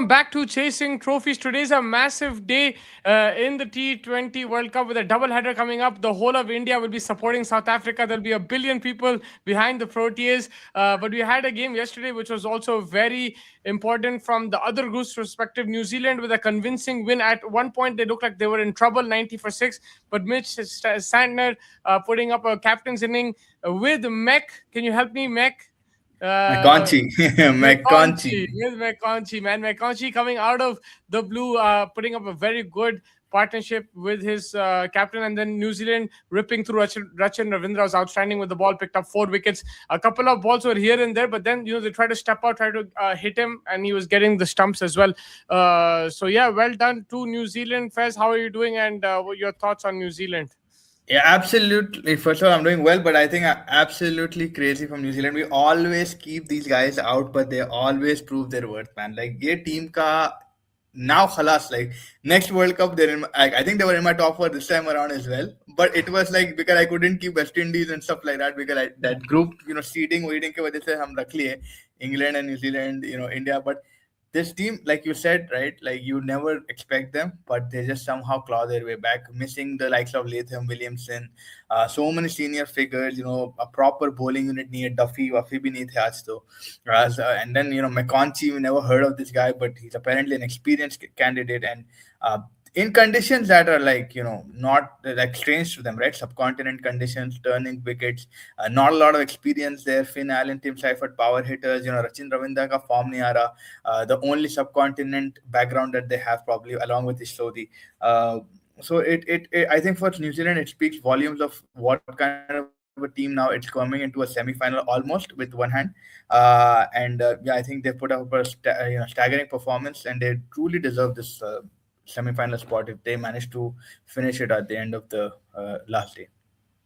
Back to chasing trophies. Today's a massive day in the T20 World Cup with a double header coming up. The whole of India will be supporting South Africa. There'll be a billion people behind the Proteas. But we had a game yesterday which was also very important from the other group's perspective. New Zealand with a convincing win. At one point, they looked like they were in trouble, 90 for 6. But Mitch Santner putting up a captain's inning with Mech. Can you help me, Mech? Uh, McConchy, McConchy. McConchy, with McConchy, man. McConchy coming out of the blue, putting up a very good partnership with his captain, and then New Zealand ripping through. Rachin Ravindra was outstanding with the ball, picked up 4 wickets. A couple of balls were here and there, but then they tried to step out, try to hit him, and he was getting the stumps as well. So yeah, well done to New Zealand. Fez, how are you doing, and what your thoughts on New Zealand? Yeah, absolutely. First of all, I'm doing well, but I think I'm absolutely crazy from New Zealand. We always keep these guys out, but they always prove their worth, man. Like, ये team का now khalas, like next World Cup, they're in. I think they were in my top four this time around as well. But it was like because I couldn't keep West Indies and stuff like that because that group, seeding waiting के वजह से हम रख लिए England and New Zealand, India, but this team, like you said, right? Like you never expect them, but they just somehow claw their way back, missing the likes of Latham, Williamson, so many senior figures. A proper bowling unit near Duffy, Wafi bhi nahi the aaj to. And then McConchy, we never heard of this guy, but he's apparently an experienced candidate, and in conditions that are like not like strange to them, right? Subcontinent conditions, turning wickets, not a lot of experience there. Finn Allen, Tim Seifert, power hitters. Rachin Ravindra ka form nahi aa raha. The only subcontinent background that they have, probably along with Ishlodi. So it I think for New Zealand it speaks volumes of what kind of a team now it's coming into a semi-final almost with one hand. And yeah, I think they put up a staggering performance, and they truly deserve this semi-final spot if they manage to finish it at the end of the last day.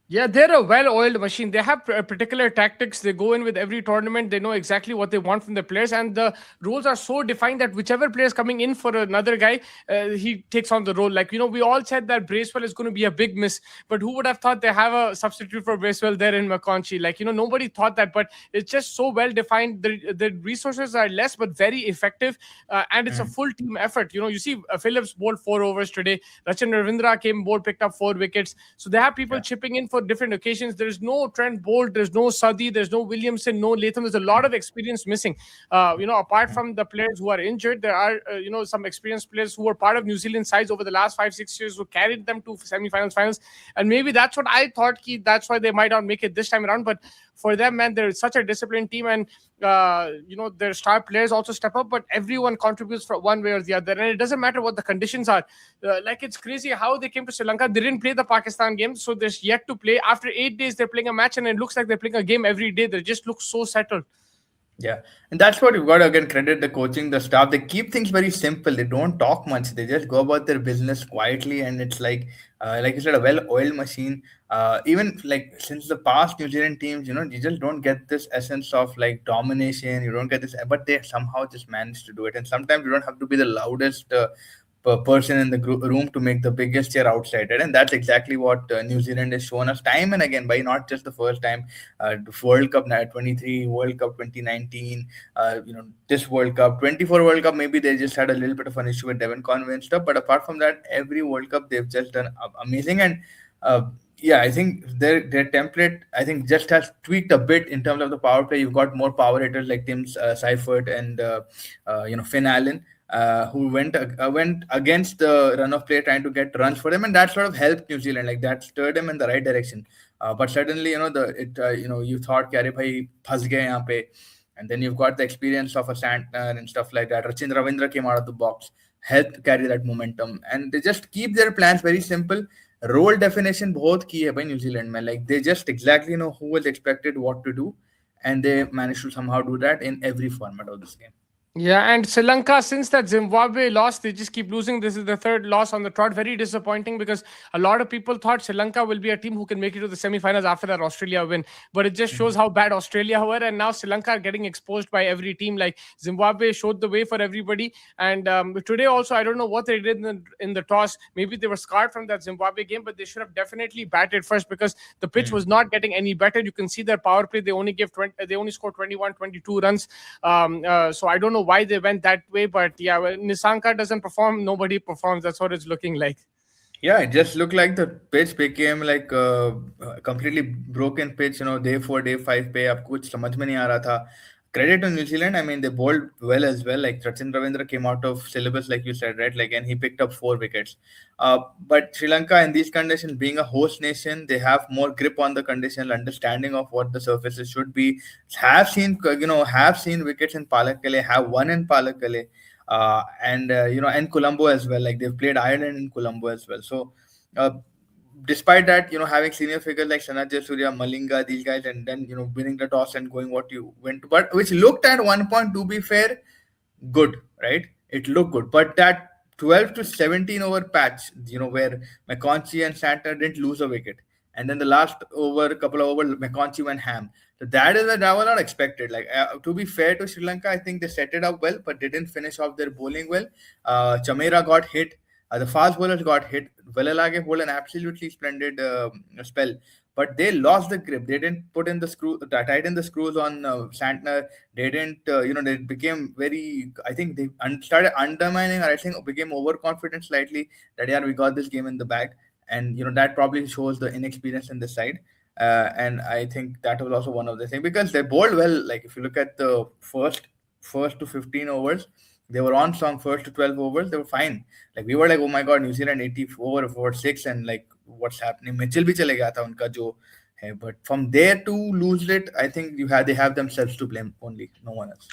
Yeah, they're a well-oiled machine. They have particular tactics. They go in with every tournament. They know exactly what they want from the players, and the roles are so defined that whichever player is coming in for another guy, he takes on the role. Like we all said that Bracewell is going to be a big miss, but who would have thought they have a substitute for Bracewell there in McConchy? Like nobody thought that, but it's just so well defined. The resources are less but very effective, and it's a full team effort. You see Phillips bowled 4 overs today. Rachin Ravindra came bowled, picked up 4 wickets. So they have people chipping in for different occasions. There's no Trent Bolt, there's no Sadi, there's no Williamson, no Latham. There's a lot of experience missing. Apart from the players who are injured, there are some experienced players who were part of New Zealand sides over the last 5-6 years who carried them to semi-finals, finals, and maybe that's what I thought. That's why they might not make it this time around. But for them, man, they're such a disciplined team, and their star players also step up. But everyone contributes for one way or the other, and it doesn't matter what the conditions are. It's crazy how they came to Sri Lanka. They didn't play the Pakistan game, so they're yet to play. After 8 days, they're playing a match, and it looks like they're playing a game every day. They just look so settled. Yeah, and that's what you've got to again credit the coaching, the staff. They keep things very simple. They don't talk much. They just go about their business quietly, and it's like you said, a well-oiled machine. Even like since the past New Zealand teams, you just don't get this essence of like domination. You don't get this, but they somehow just manage to do it. And sometimes you don't have to be the loudest person in the room to make the biggest cheer outside it, and that's exactly what New Zealand has shown us time and again, by not just the first time, World Cup 23, World Cup 2019, this World Cup 24 World Cup. Maybe they just had a little bit of an issue with Devon Conway and stuff, but apart from that, every World Cup they've just done amazing. And yeah, I think their template, I think, just has tweaked a bit in terms of the power play. You've got more power hitters like Tim Seifert and Finn Allen, who went against the run of play, trying to get runs for them, and that sort of helped New Zealand. Like that stirred them in the right direction. But suddenly, you thought, "Kya re bhai, phas gaye yahan pe," and then you've got the experience of a Santner and stuff like that. Rachin Ravindra came out of the box, helped carry that momentum, and they just keep their plans very simple. Role definition बहुत की है भाई New Zealand में. Like they just exactly know who was expected what to do, and they managed to somehow do that in every format of this game. Yeah, and Sri Lanka, since that Zimbabwe loss, they just keep losing. This is the third loss on the trot. Very disappointing because a lot of people thought Sri Lanka will be a team who can make it to the semi-finals after that Australia win. But it just shows how bad Australia were, and now Sri Lanka are getting exposed by every team. Like Zimbabwe showed the way for everybody. And today also, I don't know what they did in the toss. Maybe they were scarred from that Zimbabwe game, but they should have definitely batted first because the pitch was not getting any better. You can see their power play. They only scored 21, 22 runs. So I don't know why they went that way, but yeah, when Nisanka doesn't perform, nobody performs. That's what it's looking like. Yeah, it just looked like the pitch became like a completely broken pitch. Day four, day five पे अब कुछ समझ में नहीं आ रहा था. Credit to New Zealand. I mean, they bowled well as well. Like Sachin Ravindra came out of syllabus, like you said, right? Like, and he picked up 4 wickets. But Sri Lanka in these conditions, being a host nation, they have more grip on the condition, understanding of what the surfaces should be. Have seen wickets in Palakkale, have won in Palakkale, and Colombo as well. Like they've played Ireland in Colombo as well. So uh, despite that, having senior figures like Sanajay Surya, Malinga, these guys, and then winning the toss and going what you went to, but which looked at one point, to be fair, good, right? It looked good, but that 12 to 17 over patch, where McConchy and Santner didn't lose a wicket, and then the last over, a couple of over, McConchy went ham. So that was not expected. Like to be fair to Sri Lanka, I think they set it up well, but they didn't finish off their bowling well. Chamera got hit. The fast bowlers got hit. Velalage bowled an absolutely splendid spell, but they lost the grip. They didn't put in the screw, tighten the screws on Santner. They didn't, they became very. I think they started undermining, or I think became overconfident slightly that yeah, we got this game in the bag, and that probably shows the inexperience in this side. And I think that was also one of the things because they bowled well. Like if you look at the first to 15 overs, they were on song. First to 12 overs, they were fine. Like we were like, oh my god, New Zealand 80 over for 6, and like what's happening? Mitchell भी चले गया था उनका जो है. But from there to lose it, I think they have themselves to blame only, no one else.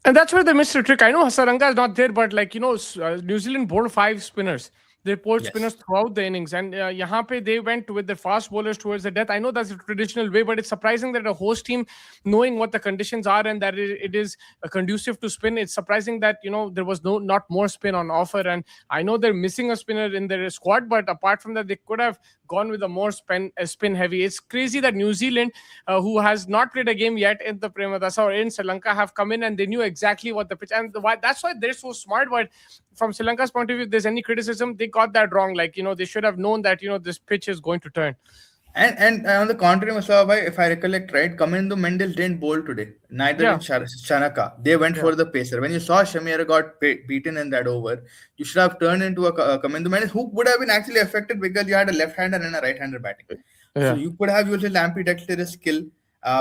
And that's where they missed the trick. I know Hasaranga is not there, but like New Zealand bowled 5 spinners. They bowled spinners Yes. throughout the innings, and yahan pe they went with the fast bowlers towards the death. I know that's a traditional way, but it's surprising that a host team, knowing what the conditions are and that it is conducive to spin, it's surprising that there was not more spin on offer. And I know they're missing a spinner in their squad, but apart from that, they could have gone with a more spin heavy. It's crazy that New Zealand, who has not played a game yet in the Premadasa or in Sri Lanka, have come in and they knew exactly what the pitch, and that's why they're so smart. But from Sri Lanka's point of view, if there's any criticism, they got that wrong. Like they should have known that this pitch is going to turn. And on the contrary, Musaba, if I recollect right, Kamindo Mendel didn't bowl today. Neither Yeah, did Shanaka. They went yeah, for the pacer. When you saw Shamir got beaten in that over, you should have turned into a Kamindo Mendel who would have been actually affected because you had a left-hander and a right-hander batting. So yeah. you could have used his ambidextrous skill,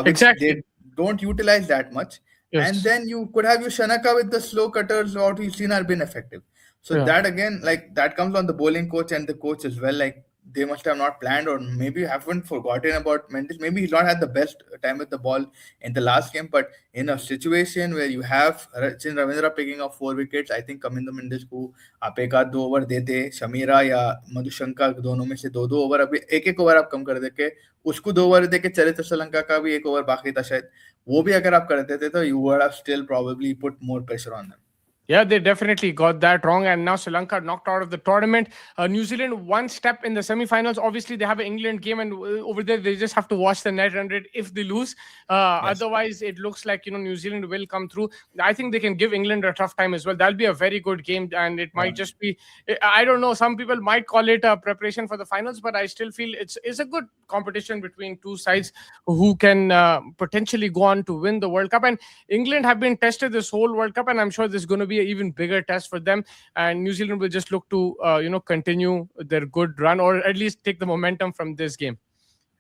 which Exactly. they don't utilize that much. And Yes. then you could have used Shanaka with the slow cutters, what we've seen are been effective. So Yeah. that again, like that comes on the bowling coach and the coach as well. Like they must have not planned or maybe haven't forgotten about Mendes. Maybe he's not had the best time with the ball in the last game, but in a situation where you have Sachin Ravindra picking up 4 wickets, I think Kamindo Mendes को आप एक आध 2 over देते शमीरा या मधुशंका दोनों में से 2-2 over अभी एक ओवर आप कम कर दे के उसको 2 ओवर दे के चले तो श्रीलंका का भी 1 ओवर बाकी था शायद वो भी अगर आप कर देते तो you would have still probably put more pressure on them. Yeah, they definitely got that wrong, and now Sri Lanka knocked out of the tournament. New Zealand one step in the semi-finals. Obviously, they have an England game, and over there they just have to watch the net run rate if they lose. Yes. Otherwise, it looks like New Zealand will come through. I think they can give England a tough time as well. That'll be a very good game, and it Yeah. might just be. I don't know. Some people might call it a preparation for the finals, but I still feel it's a good competition between two sides who can potentially go on to win the World Cup. And England have been tested this whole World Cup, and I'm sure there's going to be an even bigger test for them. And New Zealand will just look to continue their good run, or at least take the momentum from this game.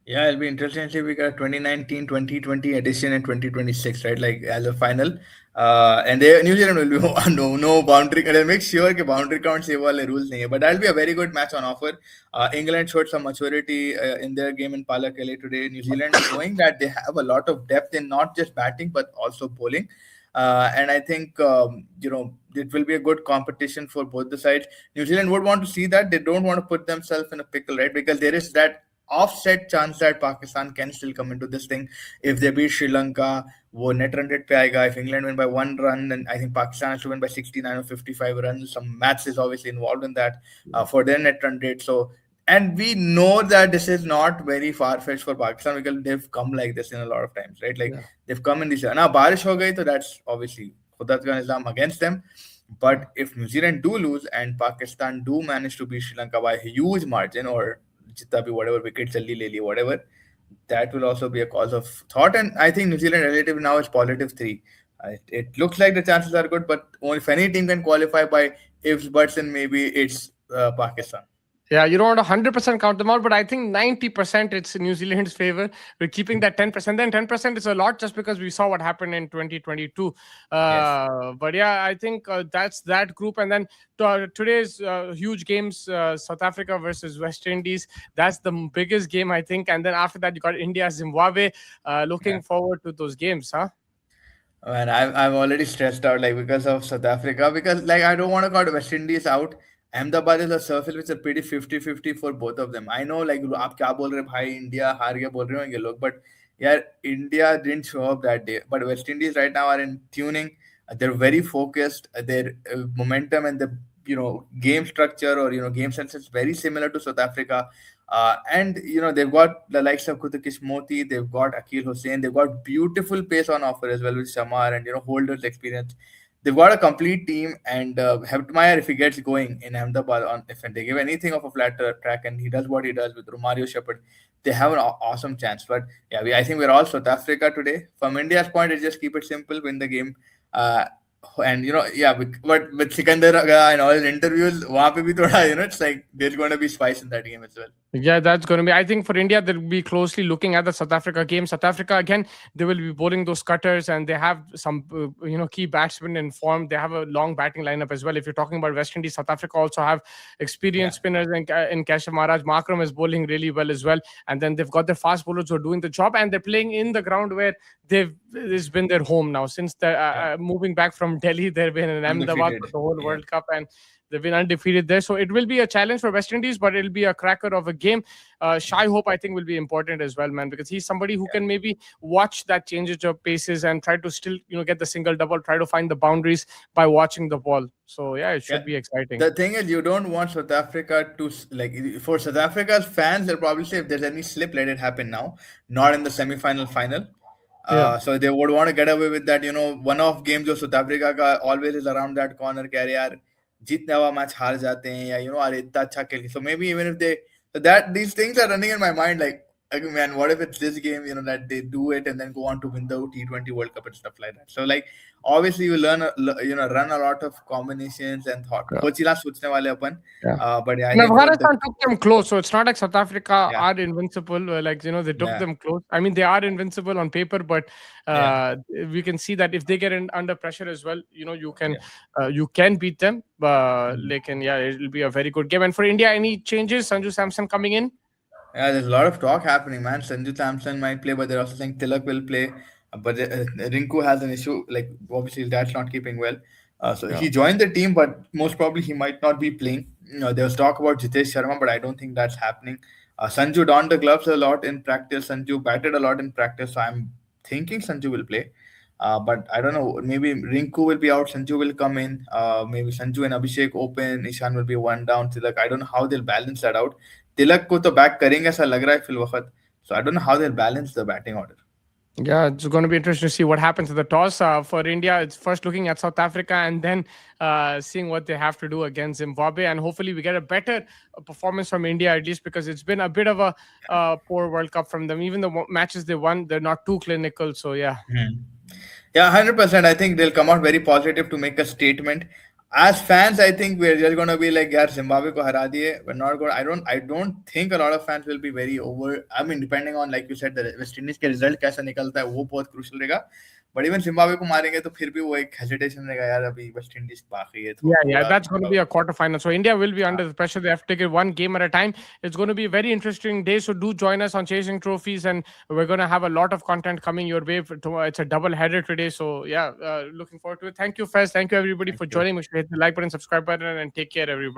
Yeah, it'll be interesting to see we got 2019, 2020 edition in 2026, right? Like as a final. And New Zealand will be no boundary. And I'll make sure that boundary counts ये वाले rules नहीं है. But that'll be a very good match on offer. England showed some maturity in their game in Palakkale today. New Zealand showing that they have a lot of depth in not just batting but also bowling. And I think it will be a good competition for both the sides. New Zealand would want to see that. They don't want to put themselves in a pickle, right? Because there is that offset chance that Pakistan can still come into this thing. If they beat Sri Lanka, वो net run rate पे आएगा. If England win by 1 run, then I think Pakistan has to win by 69 or 55 runs. Some maths is obviously involved in that for their net run rate. So, and we know that this is not very far-fetched for Pakistan because they've come like this in a lot of times, right? Like Yeah. they've come in this. Now, बारिश हो गई, so that's obviously खुदा का निज़ाम against them. But if New Zealand do lose and Pakistan do manage to beat Sri Lanka by a huge margin or जितना भी whatever wicket जल्दी ले लिए whatever, that will also be a cause of thought. And I think New Zealand relative now is +3. It looks like the chances are good, but only if any team can qualify by ifs, buts, and maybe it's Pakistan. Yeah, you don't want to 100% count them out, but I think 90% it's in New Zealand's favor. We're keeping that 10%. Then 10% is a lot just because we saw what happened in 2022. Yes. But yeah, I think that's that group. And then today's huge games, South Africa versus West Indies. That's the biggest game, I think. And then after that, you got India, Zimbabwe. Yeah. Looking forward to those games, huh? And I'm already stressed out like because of South Africa because like I don't want to cut West Indies out. Ahmedabad is a surface which is pretty 50-50 for both of them. I know like आप क्या बोल रहे हैं भाई India हार गया बोल रहे होंगे लोग but yeah India didn't show up that day. But West Indies right now are in tuning. They're very focused. Their momentum and the game structure or game sense is very similar to South Africa. And they've got the likes of Kutukish Moti, they've got Akil Hussain, they've got beautiful pace on offer as well with Shamar and Holder's experience. They've got a complete team, and Hebtmeyer, if he gets going in Ahmedabad, if they give anything of a flat track and he does what he does with Romario Shepherd, they have an awesome chance. But yeah, I think we're all South Africa today. From India's point, it's just keep it simple, win the game. Uh, and yeah, but with Sikandar and all his interviews, वहाँ पे भी थोड़ा, it's like there's going to be spice in that game as well. Yeah, that's going to be. I think for India, they'll be closely looking at the South Africa game. South Africa again, they will be bowling those cutters, and they have some key batsmen in form. They have a long batting lineup as well. If you're talking about West Indies, South Africa also have Yeah. experienced spinners in Keshav Maharaj. Markram is bowling really well as well, and then they've got their fast bowlers who are doing the job, and they're playing in the ground where it's been their home now since they're moving back from Delhi. They've been in Ahmedabad Undefeated. for the whole Yeah. World Cup, and they've been undefeated there. So it will be a challenge for West Indies, but it'll be a cracker of a game. Shai Hope, I think, will be important as well, man, because he's somebody who can maybe watch that changes of paces and try to still, get the single double, try to find the boundaries by watching the ball. So yeah, it Yeah. should be exciting. The thing is, you don't want South Africa to like for South Africa's fans. They'll probably say if there's any slip, let it happen now, not in the semi-final final. Yeah. So they would want to get away with that. One-off game जो South Africa का always is around that corner कि अरे यार जीतने हुआ match हार जाते हैं या अरे इतना अच्छा खेल. So maybe even if they so that these things are running in my mind like man, what if it's this game, that they do it and then go on to win the T20 World Cup and stuff like that. So like obviously you learn, run a lot of combinations and thought. Yeah. बहुत चीज़ें सोचने वाले अपन. Yeah. But yeah, I And think Afghanistan took them close, so it's not like South Africa yeah, are invincible. Like they took yeah, them close. I mean, they are invincible on paper, but yeah, we can see that if they get under pressure as well, yeah. you can beat them. Mhm. Like, and yeah, it'll be a very good game. And for India, any changes? Sanju Samson coming in? Yeah, there's a lot of talk happening, man. Sanju Samson might play, but they're also saying Tilak will play. But Rinku has an issue. Like, obviously, that's not keeping well. So Yeah. he joined the team, but most probably he might not be playing. There was talk about Jitesh Sharma, but I don't think that's happening. Sanju donned the gloves a lot in practice. Sanju batted a lot in practice. So I'm thinking Sanju will play. But I don't know. Maybe Rinku will be out. Sanju will come in. Maybe Sanju and Abhishek open. Ishan will be one down. Tilak. I don't know how they'll balance that out. तिलक को तो back करेंगे ऐसा लग रहा है fill वक्त so I don't know how they'll balance the batting order. Yeah, it's going to be interesting to see what happens to the toss. For India, it's first looking at South Africa and then seeing what they have to do against Zimbabwe. And hopefully we get a better performance from India, at least because it's been a bit of a poor World Cup from them. Even the matches they won, they're not too clinical. So, yeah. Yeah, 100%. I think they'll come out very positive to make a statement. As fans, I think we're just gonna be like, यार Zimbabwe को हरा दिए. We're not going. I don't think a lot of fans will be very over. I mean, depending on like you said, the West Indies के result कैसा निकलता है वो बहुत crucial रहेगा. But even Zimbabwe को मारेंगे तो फिर भी वो एक hesitation रहेगा यार अभी West Indies बाकी है तो Yeah, थोड़ा that's going to be a quarterfinal. So India will be under the pressure. They have to take it one game at a time. It's going to be a very interesting day. So do join us on Chasing Trophies, and we're going to have a lot of content coming your way. It's a double header today. So yeah, looking forward to it. Thank you, Fez. Thank you everybody Thank for you. joining. Make sure to hit the like button, subscribe button, and take care, everybody.